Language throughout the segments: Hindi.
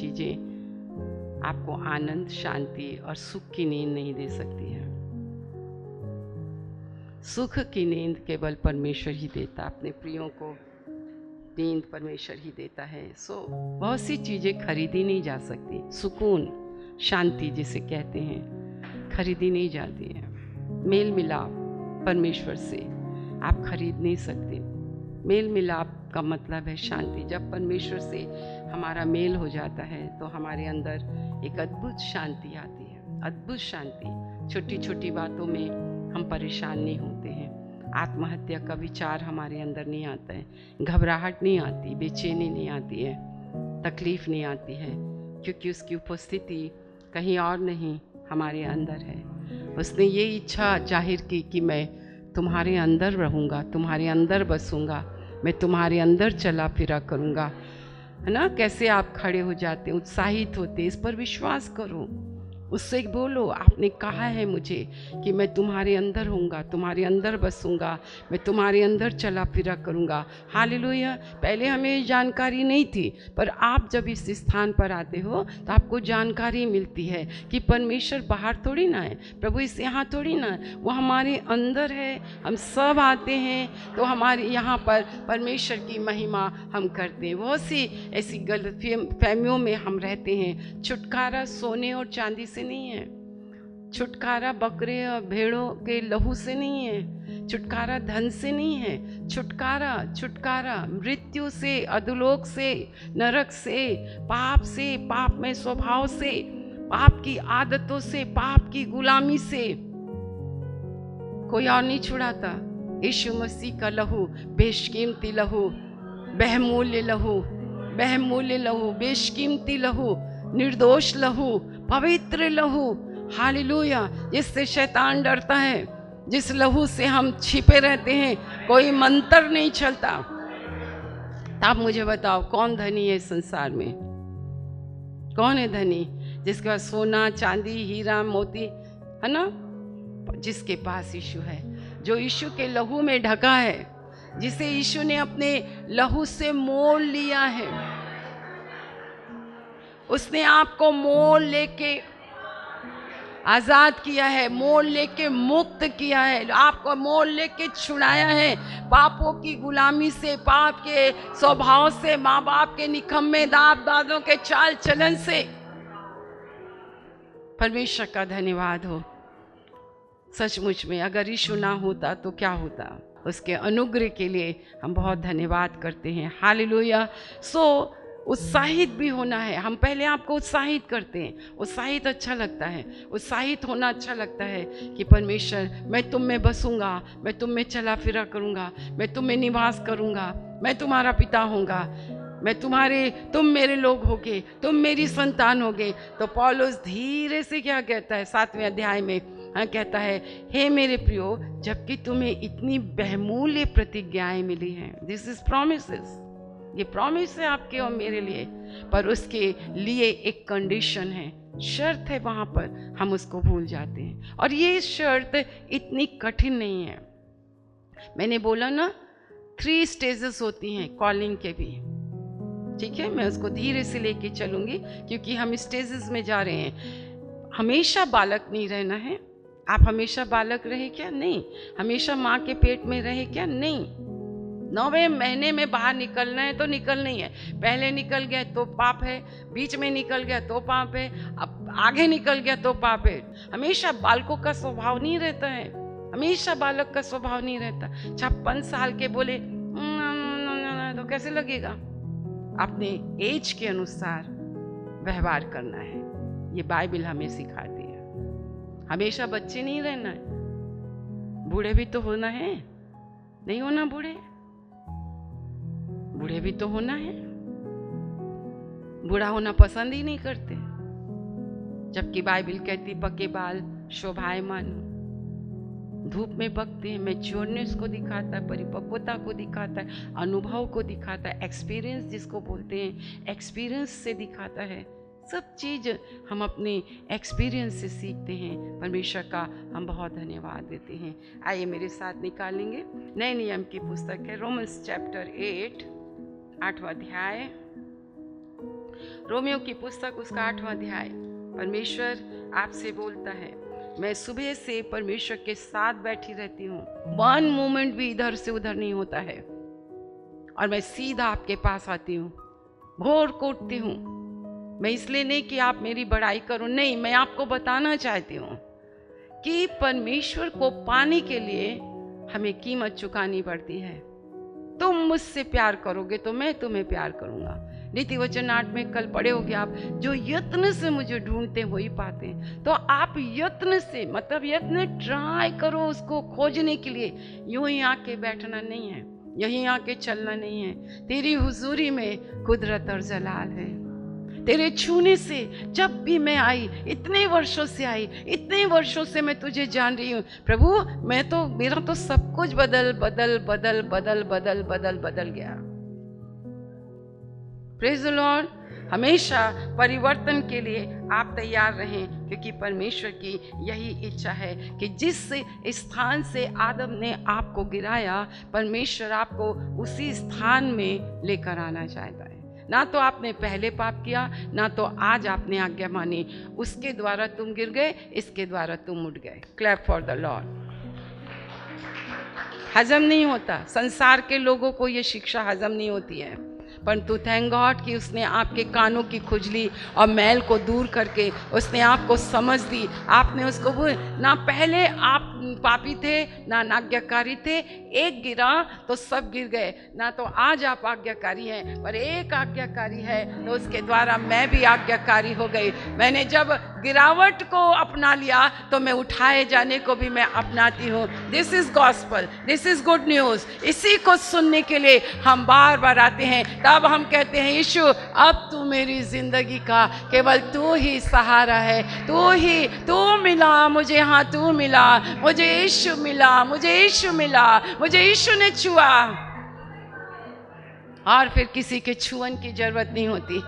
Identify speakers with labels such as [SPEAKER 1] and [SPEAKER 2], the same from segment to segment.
[SPEAKER 1] चीज़ें आपको आनंद, शांति और सुख की नींद नहीं दे सकती है। सुख की नींद केवल परमेश्वर ही देता, अपने प्रियों को नींद परमेश्वर ही देता है। बहुत सी चीज़ें खरीदी नहीं जा सकती। सुकून, शांति जिसे कहते हैं, खरीदी नहीं जाती है। मेल मिलाप परमेश्वर से आप खरीद नहीं सकते। मेल मिलाप का मतलब है शांति। जब परमेश्वर से हमारा मेल हो जाता है तो हमारे अंदर एक अद्भुत शांति आती है, अद्भुत शांति। छोटी छोटी बातों में हम परेशान नहीं होते हैं। आत्महत्या का विचार हमारे अंदर नहीं आता है, घबराहट नहीं आती, बेचैनी नहीं आती है, तकलीफ नहीं आती है, क्योंकि उसकी उपस्थिति कहीं और नहीं, हमारे अंदर है। उसने ये इच्छा जाहिर की कि मैं तुम्हारे अंदर रहूँगा, तुम्हारे अंदर बसूँगा, मैं तुम्हारे अंदर चला फिरा करूँगा। है ना? कैसे आप खड़े हो जाते, उत्साहित होते। इस पर विश्वास करो, उससे बोलो, आपने कहा है मुझे कि मैं तुम्हारे अंदर होऊंगा, तुम्हारे अंदर बसूंगा, मैं तुम्हारे अंदर चला फिरा करूंगा। हालेलुया। पहले हमें जानकारी नहीं थी, पर आप जब इस स्थान पर आते हो तो आपको जानकारी मिलती है कि परमेश्वर बाहर थोड़ी ना है, प्रभु इस यहाँ थोड़ी ना है, वो हमारे अंदर है। हम सब आते हैं तो हमारे यहाँ पर परमेश्वर की महिमा हम करते हैं। बहुत सी ऐसी गलतफहमियों में हम रहते हैं। छुटकारा सोने और चांदी से नहीं है, छुटकारा बकरे और भेड़ों के लहू से नहीं है, छुटकारा धन से नहीं है। छुटकारा मृत्यु से, अधोलोक से, नरक से, पाप में स्वभाव से, पाप की आदतों से, पाप की गुलामी से कोई और नहीं छुड़ाता। यीशु मसीह का लहू, बेशकीमती लहू, बहुमूल्य लहू, बेशकीमती लहू, निर्दोष लहू, पवित्र लहू। हालेलुया। जिससे शैतान डरता है, जिस लहू से हम छिपे रहते हैं, कोई मंत्र नहीं चलता। आप मुझे बताओ, कौन धनी है इस संसार में? कौन है धनी? जिसके पास सोना, चांदी, हीरा, मोती है ना? जिसके पास यीशु है, जो यीशु के लहू में ढका है, जिसे यीशु ने अपने लहू से मोल लिया है। उसने आपको मोल लेके आजाद किया है, मोल लेके मुक्त किया है, आपको मोल लेके छुड़ाया है पापों की गुलामी से, पाप के स्वभाव से, माँ बाप के निकम्मे दाप दादों के चाल चलन से। परमेश्वर का धन्यवाद हो। सचमुच में अगर यीशु ना होता तो क्या होता? उसके अनुग्रह के लिए हम बहुत धन्यवाद करते हैं। हालेलुया। उत्साहित भी होना है। हम पहले आपको उत्साहित करते हैं। उत्साहित अच्छा लगता है, उत्साहित होना अच्छा लगता है कि परमेश्वर, मैं तुम में बसूंगा, मैं तुम में चला फिरा करूंगा, मैं तुम में निवास करूंगा, मैं तुम्हारा पिता होऊंगा, तुम मेरे लोग होगे, तुम मेरी संतान होगे। तो पौलुस धीरे से क्या कहता है 7वें अध्याय में, कहता है, हे मेरे प्रियो, जबकि तुम्हें इतनी बहुमूल्य प्रतिज्ञाएं मिली हैं। This is promises. ये प्रॉमिस है आपके और मेरे लिए, पर उसके लिए एक कंडीशन है, शर्त है। वहां पर हम उसको भूल जाते हैं, और ये शर्त इतनी कठिन नहीं है। मैंने बोला ना, 3 स्टेजेस होती हैं कॉलिंग के भी। ठीक है, मैं उसको धीरे से लेके चलूंगी क्योंकि हम स्टेजेस में जा रहे हैं। हमेशा बालक नहीं रहना है। आप हमेशा बालक रहे क्या? नहीं। हमेशा माँ के पेट में रहे क्या? नहीं। 9वें महीने में बाहर निकलना है तो निकलना ही है। पहले निकल गया तो पाप है, बीच में निकल गया तो पाप है, अब आगे निकल गया तो पाप है। हमेशा बालकों का स्वभाव नहीं रहता है, हमेशा बालक का स्वभाव नहीं रहता। 56 साल के बोले तो कैसे लगेगा? अपने एज के अनुसार व्यवहार करना है, ये बाइबल हमें सिखाती है। हमेशा बच्चे नहीं रहना है, बूढ़े भी तो होना है। नहीं होना बूढ़े भी तो होना है। बूढ़ा होना पसंद ही नहीं करते, जबकि बाइबल कहती पके बाल शोभायमान। धूप में पकते हैं, मैच्योरनेस को दिखाता है, परिपक्वता को दिखाता है, अनुभव को दिखाता है, एक्सपीरियंस जिसको बोलते हैं, एक्सपीरियंस से दिखाता है। सब चीज़ हम अपने एक्सपीरियंस से सीखते हैं। परमेश्वर का हम बहुत धन्यवाद देते हैं। आइए मेरे साथ निकालेंगे नए नियम की पुस्तक है, रोमन्स चैप्टर 8, 8वां अध्याय रोमियो की पुस्तक उसका 8वां अध्याय, परमेश्वर आपसे बोलता है, मैं सुबह से परमेश्वर के साथ बैठी रहती हूँ, 1 मोमेंट भी इधर से उधर नहीं होता है, और मैं सीधा आपके पास आती हूँ, भोर को उठती हूँ। मैं इसलिए नहीं कि आप मेरी बड़ाई करो, नहीं, मैं आपको बताना चाहती हूँ कि परमेश्वर को पाने के लिए हमें कीमत चुकानी पड़ती है। तुम मुझसे प्यार करोगे तो मैं तुम्हें प्यार करूंगा। नीति वचन 8 में कल पढ़े होगे आप, जो यत्न से मुझे ढूंढते वही पाते हैं। तो आप यत्न से, मतलब यत्न ट्राई करो उसको खोजने के लिए। यूं ही आके बैठना नहीं है, यहीं आके चलना नहीं है। तेरी हुजूरी में कुदरत और जलाल है। तेरे छूने से जब भी मैं आई, इतने वर्षों से आई, इतने वर्षों से मैं तुझे जान रही हूँ प्रभु, मैं तो, मेरा तो सब कुछ बदल बदल बदल बदल बदल बदल बदल गया। Praise the Lord. हमेशा परिवर्तन के लिए आप तैयार रहें, क्योंकि परमेश्वर की यही इच्छा है कि जिस स्थान से आदम ने आपको गिराया, परमेश्वर आपको उसी स्थान में लेकर आना चाहता है। ना तो आपने पहले पाप किया, ना तो आज आपने आज्ञा मानी, उसके द्वारा तुम गिर गए, इसके द्वारा तुम उठ गए। Clap for the Lord. हजम नहीं होता, संसार के लोगों को ये शिक्षा हजम नहीं होती है, परंतु थैंक गॉड कि उसने आपके कानों की खुजली और मैल को दूर करके उसने आपको समझ दी। आपने उसको, ना पहले आप पापी थे ना आज्ञाकारी थे, एक गिरा तो सब गिर गए। ना तो आज आप आज्ञाकारी हैं, पर एक आज्ञाकारी है, तो उसके द्वारा मैं भी आज्ञाकारी हो गई। मैंने जब गिरावट को अपना लिया तो मैं उठाए जाने को भी मैं अपनाती हूँ। This is gospel, this is good news. इसी को सुनने के लिए हम बार बार आते हैं। तब हम कहते हैं, यीशु अब तू मेरी जिंदगी का केवल तू ही सहारा है, तू मिला मुझे, हाँ तू मिला मुझे, यीशु मिला मुझे, यीशु मिला मुझे, यीशु ने छुआ, और फिर किसी के छुअन की जरूरत नहीं होती।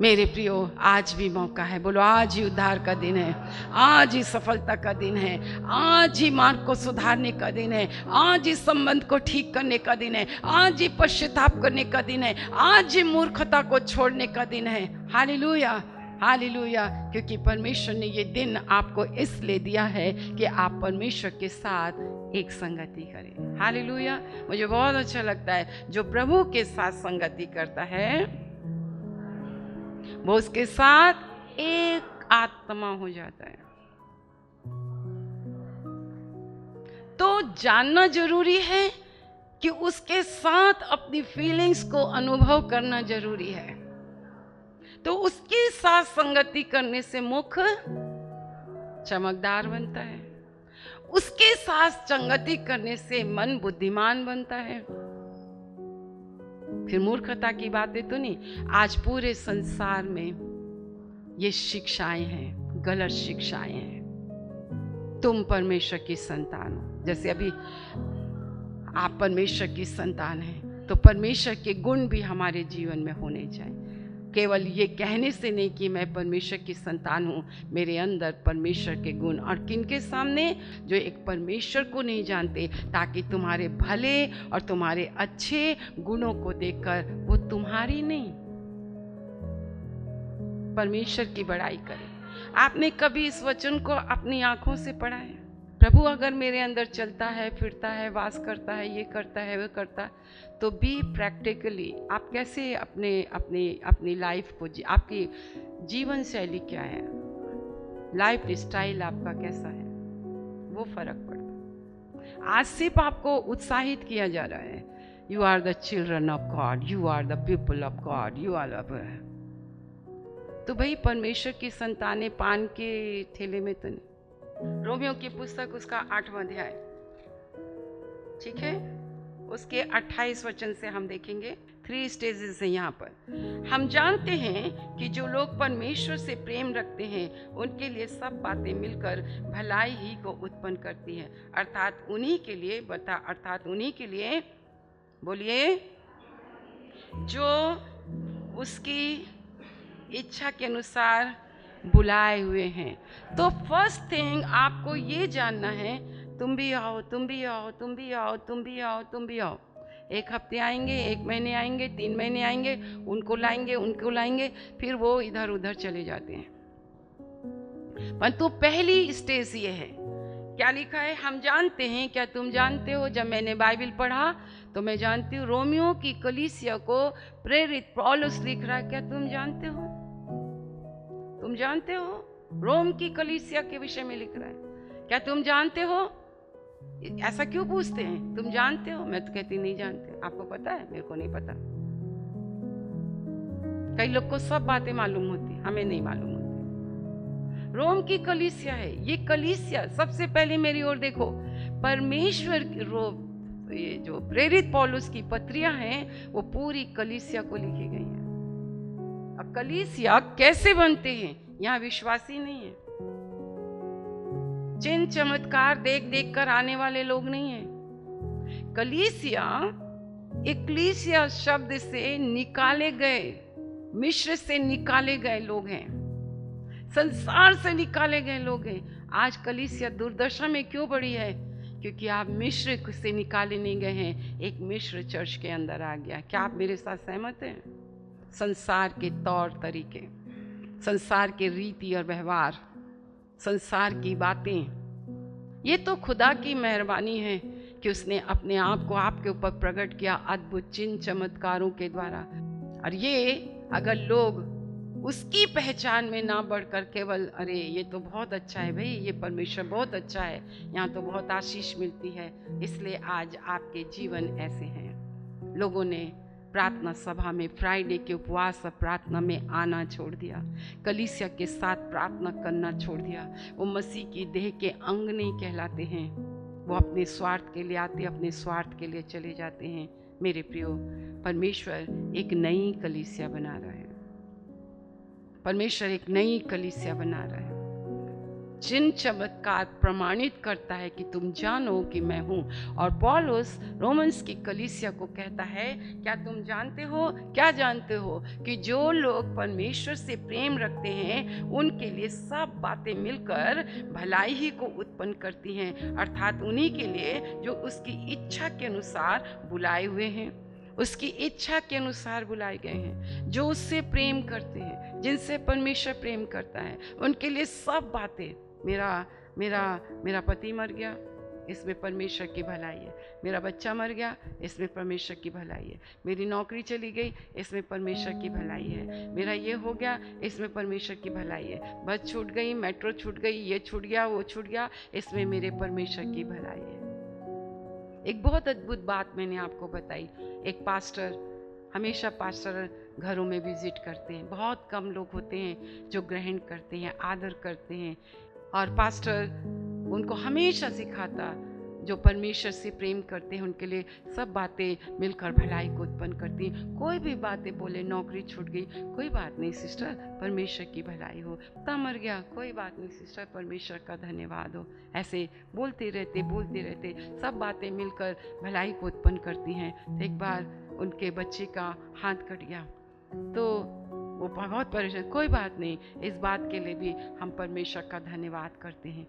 [SPEAKER 1] मेरे प्रियो, आज भी मौका है। बोलो, आज ही उद्धार का दिन है, आज ही सफलता का दिन है, आज ही मार्ग को सुधारने का दिन है, आज ही संबंध को ठीक करने का दिन है, आज ही पश्चाताप करने का दिन है, आज ही मूर्खता को छोड़ने का दिन है। Hallelujah, hallelujah. क्योंकि परमेश्वर ने ये दिन आपको इसलिए दिया है कि आप परमेश्वर के साथ एक संगति करें। हालेलुया। मुझे बहुत अच्छा लगता है, जो प्रभु के साथ संगति करता है वो उसके साथ एक आत्मा हो जाता है। तो जानना जरूरी है कि उसके साथ अपनी फीलिंग्स को अनुभव करना जरूरी है। तो उसके साथ संगति करने से मुख चमकदार बनता है, उसके साथ संगति करने से मन बुद्धिमान बनता है। फिर मूर्खता की बातें तो नहीं। आज पूरे संसार में ये शिक्षाएं हैं, गलत शिक्षाएं हैं। तुम परमेश्वर की संतान हो, जैसे अभी आप परमेश्वर की संतान हैं, तो परमेश्वर के गुण भी हमारे जीवन में होने चाहिए। केवल ये कहने से नहीं कि मैं परमेश्वर की संतान हूँ, मेरे अंदर परमेश्वर के गुण। और किनके सामने? जो एक परमेश्वर को नहीं जानते, ताकि तुम्हारे भले और तुम्हारे अच्छे गुणों को देखकर वो तुम्हारी नहीं, परमेश्वर की बड़ाई करें। आपने कभी इस वचन को अपनी आंखों से पढ़ा है? प्रभु अगर मेरे अंदर चलता है, फिरता है, वास करता है, ये करता है, वो करता है, तो बी प्रैक्टिकली आप कैसे अपनी लाइफ को आपकी जीवन शैली क्या है, लाइफ स्टाइल आपका कैसा है, वो फर्क पड़ता है। आज सिर्फ आपको उत्साहित किया जा रहा है, you are the children of God, you are the people of God, you are तो भाई परमेश्वर की संतानें पान के ठेले में तो नहीं। रोमियो की पुस्तक उसका 8वां अध्याय, ठीक है, उसके 28 वचन से हम देखेंगे। 3 स्टेजेस हैं यहाँ पर। हम जानते हैं कि जो लोग परमेश्वर से प्रेम रखते हैं उनके लिए सब बातें मिलकर भलाई ही को उत्पन्न करती हैं, अर्थात उन्हीं के लिए बोलिए, जो उसकी इच्छा के अनुसार बुलाए हुए हैं। तो फर्स्ट थिंग आपको ये जानना है, तुम भी आओ, तुम भी आओ, तुम भी आओ, तुम भी आओ, तुम भी आओ। 1 हफ्ते आएंगे, 1 महीने आएंगे, 3 महीने आएंगे, उनको लाएंगे, फिर वो इधर उधर चले जाते हैं। परंतु पहली स्टेज ये है, क्या लिखा है हम जानते हैं। क्या तुम जानते हो? जब मैंने बाइबल पढ़ा तो मैं जानती हूँ रोमियो की कलीसिया को प्रेरित पौलुस लिख रहा है। क्या तुम जानते हो? तुम जानते हो? रोम की कलीसिया के विषय में लिख रहा है। क्या तुम जानते हो? ऐसा क्यों पूछते हैं? तुम जानते हो? मैं तो कहती नहीं जानते। आपको पता है? मेरे को नहीं पता। कई लोग को सब बातें मालूम होती, हमें नहीं मालूम होती। रोम की कलीसिया है ये कलीसिया। सबसे पहले मेरी ओर देखो, परमेश्वर ये जो प्रेरित पौलुस की पत्रियां हैं वो पूरी कलीसिया को लिखी गई हैं। अब कलीसिया कैसे बनते हैं? यहाँ विश्वासी नहीं है, चिन्ह चमत्कार देख देख कर आने वाले लोग नहीं है। कलीसिया इक्लीसिया शब्द से निकाले गए, मिस्र से निकाले गए लोग हैं, संसार से निकाले गए लोग हैं। आज कलीसिया दुर्दशा में क्यों पड़ी है? क्योंकि आप मिस्र से निकाले नहीं गए हैं, एक मिस्र चर्च के अंदर आ गया। क्या आप मेरे साथ सहमत हैं? संसार के तौर तरीके, संसार के रीति और व्यवहार, संसार की बातें, ये तो खुदा की मेहरबानी है कि उसने अपने आप को आपके ऊपर प्रकट किया अद्भुत चिन्ह चमत्कारों के द्वारा। और ये अगर लोग उसकी पहचान में ना बढ़कर केवल अरे ये तो बहुत अच्छा है भाई, ये परमेश्वर बहुत अच्छा है, यहाँ तो बहुत आशीष मिलती है, इसलिए आज आपके जीवन ऐसे हैं। लोगों ने प्रार्थना सभा में फ्राइडे के उपवास और प्रार्थना में आना छोड़ दिया, कलीसिया के साथ प्रार्थना करना छोड़ दिया। वो मसीह की देह के अंग नहीं कहलाते हैं, वो अपने स्वार्थ के लिए आते, अपने स्वार्थ के लिए चले जाते हैं। मेरे प्रियो, परमेश्वर एक नई कलीसिया बना रहा है। परमेश्वर एक नई कलीसिया बना रहा है। चिन्ह चमत्कार प्रमाणित करता है कि तुम जानो कि मैं हूं। और पौलुस रोमन्स की कलीसिया को कहता है, क्या तुम जानते हो? क्या जानते हो कि जो लोग परमेश्वर से प्रेम रखते हैं उनके लिए सब बातें मिलकर भलाई ही को उत्पन्न करती हैं, अर्थात उन्हीं के लिए जो उसकी इच्छा के अनुसार बुलाए हुए हैं। उसकी इच्छा के अनुसार बुलाए गए हैं, जो उससे प्रेम करते हैं, जिनसे परमेश्वर प्रेम करता है, उनके लिए सब बातें। मेरा पति मर गया, इसमें परमेश्वर की भलाई है। मेरा बच्चा मर गया, इसमें परमेश्वर की भलाई है। मेरी नौकरी चली गई, इसमें परमेश्वर की भलाई है। मेरा ये हो गया, इसमें परमेश्वर की भलाई है। बस छूट गई, मेट्रो छूट गई, ये छूट गया, वो छूट गया, इसमें मेरे परमेश्वर की भलाई है। एक बहुत अद्भुत बात मैंने आपको बताई। एक पास्टर, हमेशा पास्टर घरों में विजिट करते हैं, बहुत कम लोग होते हैं जो ग्रहण करते हैं, आदर करते हैं। और पास्टर उनको हमेशा सिखाता, जो परमेश्वर से प्रेम करते हैं उनके लिए सब बातें मिलकर भलाई को उत्पन्न करती हैं। कोई भी बातें बोले, नौकरी छूट गई, कोई बात नहीं सिस्टर, परमेश्वर की भलाई हो। पता मर गया, कोई बात नहीं सिस्टर, परमेश्वर का धन्यवाद हो। ऐसे बोलते रहते सब बातें मिलकर भलाई को उत्पन्न करती हैं। तो एक बार उनके बच्चे का हाथ कट गया तो वो बहुत परेशान, कोई बात नहीं, इस बात के लिए भी हम परमेश्वर का धन्यवाद करते हैं।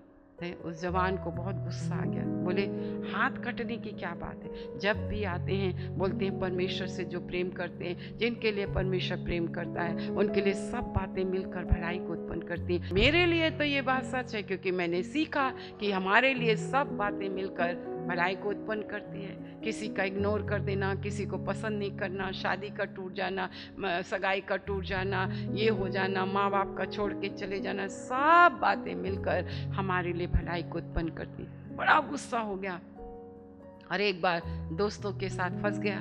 [SPEAKER 1] उस जवान को बहुत गुस्सा आ गया, बोले हाथ कटने की क्या बात है? जब भी आते हैं बोलते हैं परमेश्वर से जो प्रेम करते हैं, जिनके लिए परमेश्वर प्रेम करता है, उनके लिए सब बातें मिलकर भलाई को उत्पन्न करती हैं। मेरे लिए तो ये बात सच है, क्योंकि मैंने सीखा कि हमारे लिए सब बातें मिलकर भलाई को उत्पन्न करती है। किसी का इग्नोर कर देना, किसी को पसंद नहीं करना, शादी का टूट जाना, सगाई का टूट जाना, ये हो जाना, माँ बाप का छोड़ के चले जाना, सब बातें मिलकर हमारे लिए भलाई को उत्पन्न करती है। बड़ा गुस्सा हो गया और एक बार दोस्तों के साथ फंस गया।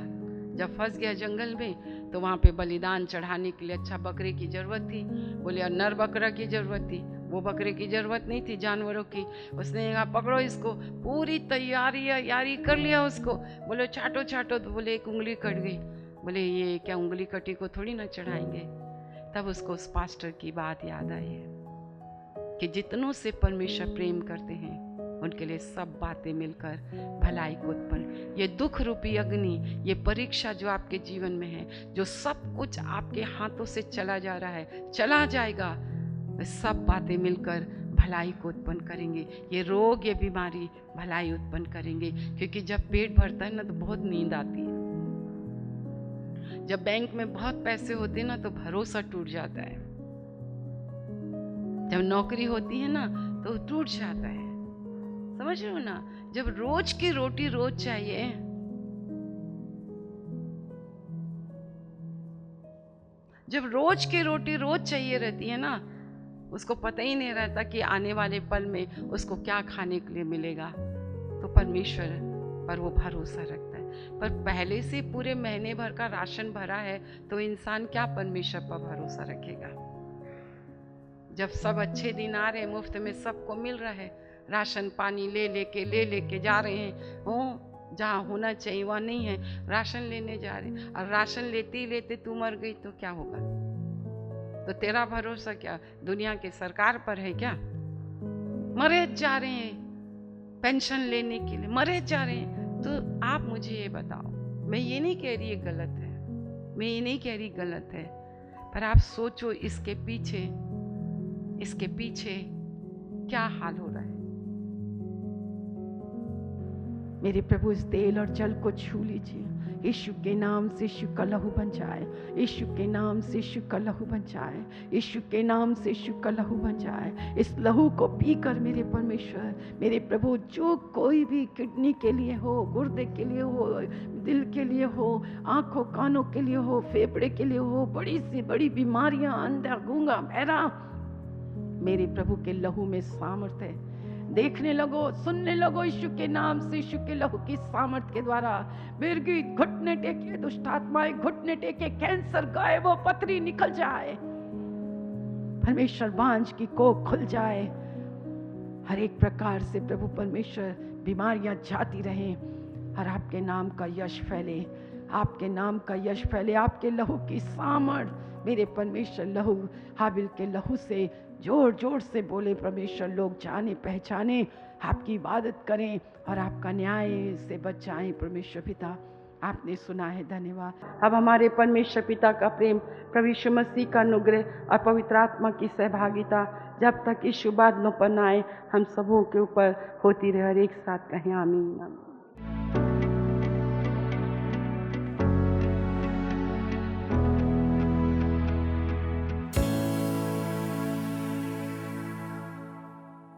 [SPEAKER 1] जब फंस गया जंगल में तो वहाँ पे बलिदान चढ़ाने के लिए अच्छा बकरे की ज़रूरत थी। बोले और नर बकरा की ज़रूरत थी, वो बकरे की ज़रूरत नहीं थी, जानवरों की। उसने कहा पकड़ो इसको, पूरी तैयारी कर लिया उसको। बोले छाटो छाटो, तो बोले एक उंगली कट गई। बोले ये क्या उंगली कटी को थोड़ी ना चढ़ाएंगे। तब उसको उस पास्टर की बात याद आई है कि जितनों से परमेश्वर प्रेम करते हैं उनके लिए सब बातें मिलकर भलाई को उत्पन्न। ये दुख रूपी अग्नि, ये परीक्षा जो आपके जीवन में है, जो सब कुछ आपके हाथों से चला जा रहा है, चला जाएगा, सब बातें मिलकर भलाई को उत्पन्न करेंगे। ये रोग, ये बीमारी भलाई उत्पन्न करेंगे। क्योंकि जब पेट भरता है ना तो बहुत नींद आती है, जब बैंक में बहुत पैसे होते हैं ना तो भरोसा टूट जाता है। जब नौकरी होती है ना तो टूट जाता है। समझ रहे हो ना? जब रोज की रोटी रोज चाहिए, जब रोज की रोटी रोज चाहिए रहती है ना, उसको पता ही नहीं रहता कि आने वाले पल में उसको क्या खाने के लिए मिलेगा, तो परमेश्वर पर वो भरोसा रखता है। पर पहले से पूरे महीने भर का राशन भरा है तो इंसान क्या परमेश्वर पर भरोसा रखेगा? जब सब अच्छे दिन आ रहे हैं, मुफ्त में सबको मिल रहा है, राशन पानी ले लेके जा रहे हैं, हो जहाँ होना चाहिए वहाँ नहीं है, राशन लेने जा रहे, और राशन लेते ही लेते तू मर गई तो क्या होगा? तो तेरा भरोसा क्या दुनिया के सरकार पर है क्या? मरे जा रहे हैं पेंशन लेने के लिए, मरे जा रहे हैं। तो आप मुझे ये बताओ, मैं ये नहीं कह रही ये गलत है, मैं ये नहीं कह रही गलत है, पर आप सोचो इसके पीछे क्या हाल हो रहा है।
[SPEAKER 2] मेरे प्रभु इस तेल और जल को छू लीजिए। यीशु के नाम से यीशु का लहू बन जाए, यीशु के नाम से यीशु का लहू बन जाए, यीशु के नाम से यीशु का लहू बन जाए। इस लहू को पीकर मेरे परमेश्वर, मेरे प्रभु, जो कोई भी किडनी के लिए हो, गुर्दे के लिए हो, दिल के लिए हो, आंखों कानों के लिए हो, फेफड़े के लिए हो, बड़ी से बड़ी बीमारियां, अंधा गूंगा बहरा, मेरे प्रभु के लहू में सामर्थ्य है। देखने लगो, सुनने लगो, यीशु के नाम से, यीशु के लहू की सामर्थ के द्वारा मिर्गी घुटने टेके, दुष्ट आत्माएं घुटने टेके, कैंसर गायब हो, पथरी निकल जाए, परमेश्वर बांझ की कोख खुल जाए, हर एक प्रकार से प्रभु परमेश्वर बीमारियां जाती रहें, और आपके नाम का यश फैले, आपके नाम का यश फैले, आपके लहू की सामर्थ, मेरे परमेश्वर, लहू हाबिल के लहू से जोर जोर से बोले परमेश्वर, लोग जाने पहचाने, आपकी इबादत करें और आपका न्याय से बच जाएं। परमेश्वर पिता, आपने सुना है, धन्यवाद। अब हमारे परमेश्वर पिता का प्रेम, प्रभु यीशु मसीह का अनुग्रह और पवित्र आत्मा की सहभागिता जब तक इस शुभ बादलों पर न आए, हम सबों के ऊपर होती रहे। और एक साथ कहें आमीन।